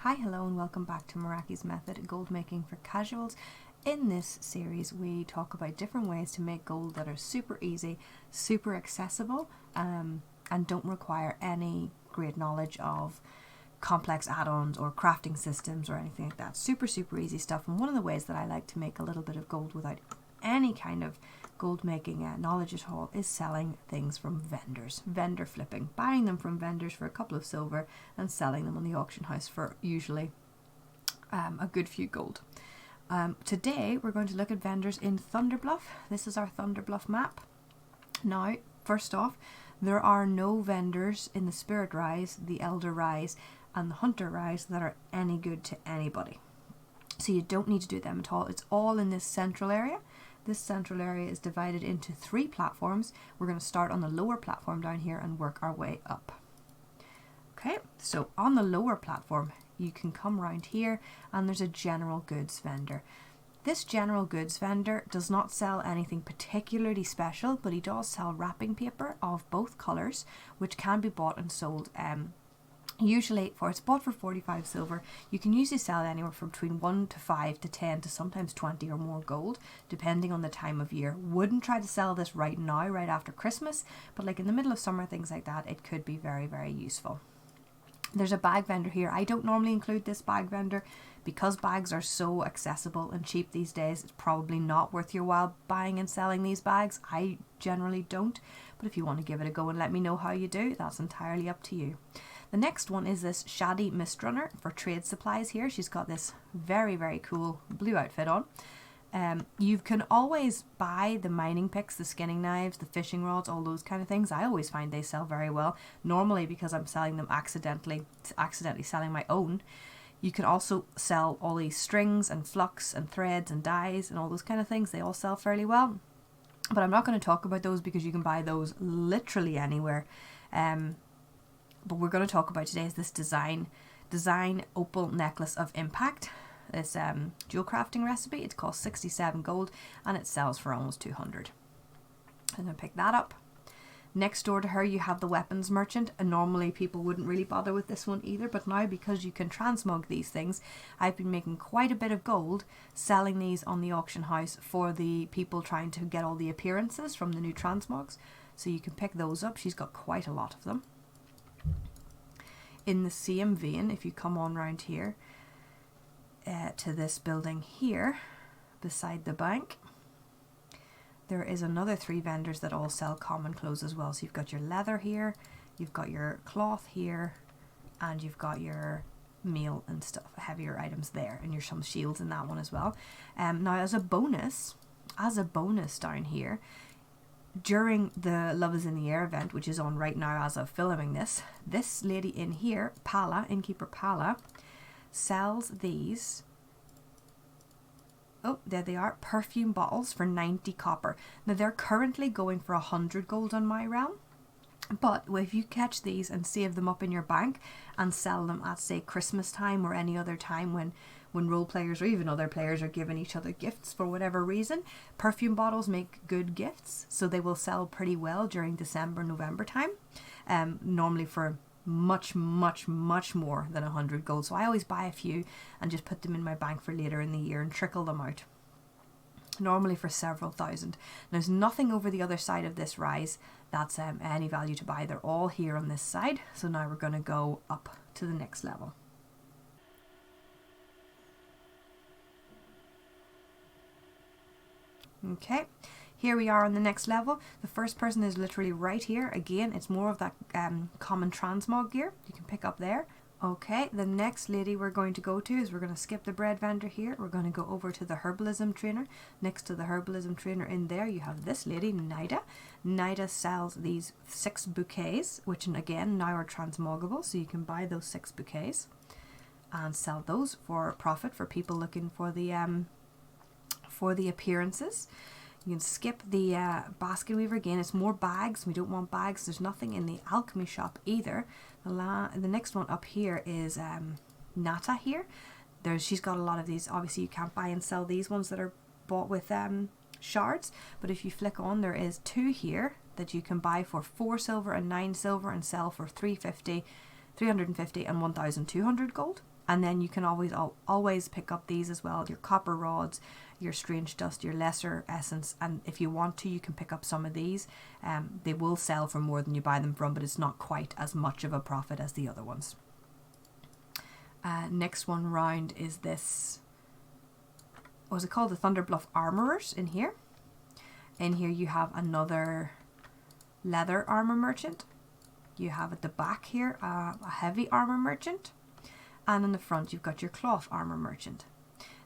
Hi, hello and welcome back to MERAKI'S method, gold making for casuals. In this series we talk about different ways to make gold that are super easy, super accessible, and don't require any great knowledge of complex add-ons or crafting systems or anything like that. Super easy stuff. And one of the ways that I like to make a little bit of gold without any kind of gold making knowledge at all is selling things from vendors. Vendor flipping, buying them from vendors for a couple of silver and selling them on the auction house for usually a good few gold. Today we're going to look at vendors in ThunderBluff. This is our ThunderBluff map. Now, first off, there are no vendors in the Spirit Rise, the Elder Rise and the Hunter Rise that are any good to anybody. So you don't need to do them at all. It's all in this central area. This central area is divided into 3 platforms. We're going to start on the lower platform down here and work our way up. Okay, so on the lower platform you can come around here and there's a general goods vendor. This general goods vendor does not sell anything particularly special, but he does sell wrapping paper of both colours, which can be bought and sold usually it's bought for 45 silver. You can usually sell anywhere from between 1 to 5 to 10 to sometimes 20 or more gold, depending on the time of year. Wouldn't try to sell this right now, right after Christmas, but like in the middle of summer, things like that, it could be very useful. There's a bag vendor here. I don't normally include this bag vendor because bags are so accessible and cheap these days. It's probably not worth your while buying and selling these bags. I generally don't, but if you want to give it a go and let me know how you do, that's entirely up to you. The next one is this Shaddy Mistrunner for trade supplies here. She's got this very cool blue outfit on. You can always buy the mining picks, the skinning knives, the fishing rods, all those kind of things. I always find they sell very well, normally because I'm selling them accidentally selling my own. You can also sell all these strings and flux and threads and dyes and all those kind of things. They all sell fairly well, but I'm not going to talk about those because you can buy those literally anywhere. But we're going to talk about today is this design opal necklace of impact. This jewel crafting recipe. It costs 67 gold and it sells for almost 200. I'm going to pick that up. Next door to her you have the weapons merchant, and normally people wouldn't really bother with this one either, but now because you can transmog these things, I've been making quite a bit of gold selling these on the auction house for the people trying to get all the appearances from the new transmogs. So you can pick those up. She's got quite a lot of them. In the same vein, if you come on round here to this building here beside the bank, there is another 3 vendors that all sell common clothes as well. So you've got your leather here, you've got your cloth here, and you've got your mail and stuff, heavier items there, and there's some shields in that one as well. Now as a bonus down here, during the Love is in the Air event, which is on right now as of filming this lady in here, Pala, innkeeper Pala, sells these, oh there they are, perfume bottles for 90 copper. Now they're currently going for 100 gold on my realm, but if you catch these and save them up in your bank and sell them at say Christmas time or any other time when role players or even other players are giving each other gifts for whatever reason, perfume bottles make good gifts, so they will sell pretty well during December, November time, normally for much more than 100 gold. So I always buy a few and just put them in my bank for later in the year and trickle them out, normally for several thousand. There's nothing over the other side of this rise that's any value to buy. They're all here on this side. So now we're going to go up to the next level. Okay, here we are on the next level. The first person is literally right here. Again, it's more of that common transmog gear you can pick up there. Okay, the next lady we're going to go to is, we're going to skip the bread vendor here. We're going to go over to the herbalism trainer. Next to the herbalism trainer in there you have this lady, Nida. Nida sells these 6 bouquets, which again now are transmogable, so you can buy those 6 bouquets and sell those for profit for people looking for the appearances. You can skip the basket weaver. Again, it's more bags. We don't want bags. There's nothing in the alchemy shop either. The next one up here is Nata here. She's got a lot of these. Obviously you can't buy and sell these ones that are bought with shards, but if you flick on, there is 2 here that you can buy for 4 silver and 9 silver and sell for 350 and 1,200 gold. And then you can always pick up these as well, your copper rods, your strange dust, your lesser essence, and if you want to, you can pick up some of these. They will sell for more than you buy them from, but it's not quite as much of a profit as the other ones. Next one round is this, what was it called? The ThunderBluff Armorers in here. In here you have another leather armor merchant. You have at the back here a heavy armor merchant. And in the front you've got your cloth armor merchant.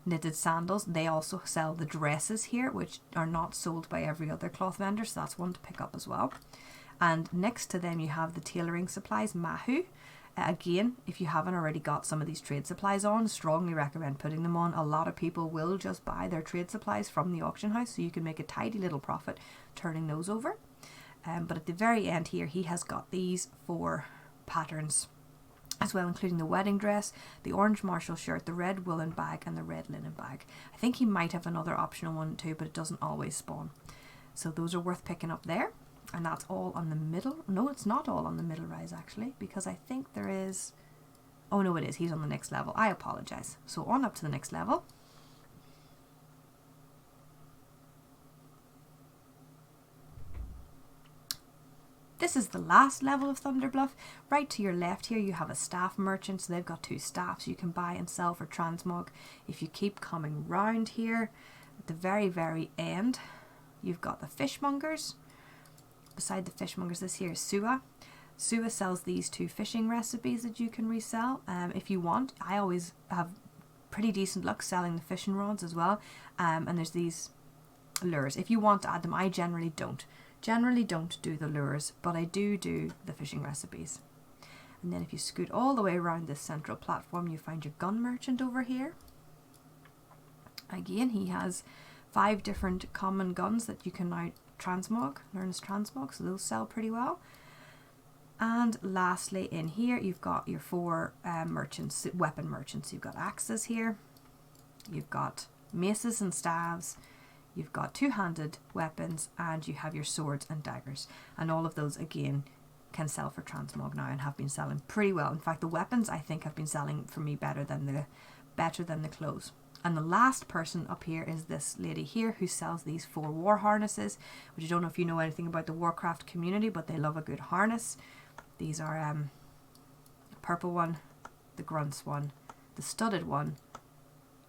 Knitted sandals, they also sell the dresses here, which are not sold by every other cloth vendor, so that's one to pick up as well. And next to them you have the tailoring supplies, Mahu. Again, if you haven't already got some of these trade supplies on, strongly recommend putting them on. A lot of people will just buy their trade supplies from the auction house, so you can make a tidy little profit turning those over. But at the very end here, he has got these 4 patterns as well, including the wedding dress, the orange Marshall shirt, the red woolen bag, and the red linen bag. I think he might have another optional one too, but it doesn't always spawn. So those are worth picking up there. And that's all on the middle. No, it's not all on the middle rise actually, because I think there is... Oh no, it is. He's on the next level. I apologize. So on up to the next level. This is the last level of ThunderBluff. Right to your left here you have a staff merchant, so they've got 2 staffs you can buy and sell for transmog. If you keep coming round here, at the very end, you've got the fishmongers. Beside the fishmongers, this here is Sua. Sua sells these 2 fishing recipes that you can resell if you want. I always have pretty decent luck selling the fishing rods as well. And there's these lures. If you want to add them, I generally don't. Generally don't do the lures, but I do the fishing recipes. And then if you scoot all the way around this central platform, you find your gun merchant over here. Again, he has 5 different common guns that you can now transmog, learn as transmog, so those sell pretty well. And lastly in here you've got your 4 merchants, weapon merchants. You've got axes here, you've got maces and staves, you've got 2-handed weapons, and you have your swords and daggers, and all of those again can sell for transmog now and have been selling pretty well. In fact, the weapons I think have been selling for me better than the clothes. And the last person up here is this lady here who sells these 4 war harnesses, which I don't know if you know anything about the Warcraft community, but they love a good harness. These are the purple one, the grunts one, the studded one,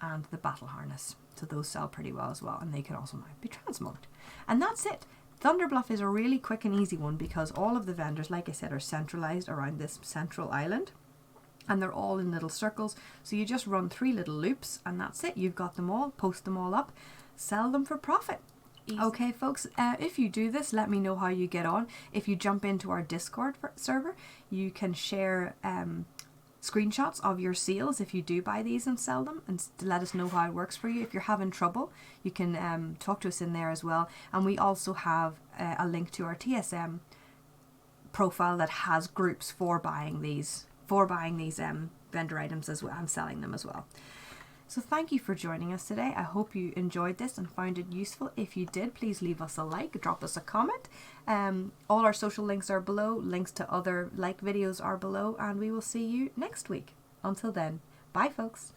and the battle harness. So those sell pretty well as well, and they can also now be transmogged. And that's it. ThunderBluff is a really quick and easy one because all of the vendors, like I said, are centralized around this central island. And they're all in little circles, so you just run 3 little loops and that's it. You've got them all, post them all up, sell them for profit. Easy. Okay folks, if you do this, let me know how you get on. If you jump into our Discord server, you can share screenshots of your sales if you do buy these and sell them, and to let us know how it works for you. If you're having trouble, you can talk to us in there as well. And we also have a link to our TSM profile that has groups for buying these vendor items as well and selling them as well. So thank you for joining us today. I hope you enjoyed this and found it useful. If you did, please leave us a like, drop us a comment. All our social links are below, links to other like videos are below, and we will see you next week. Until then, bye folks.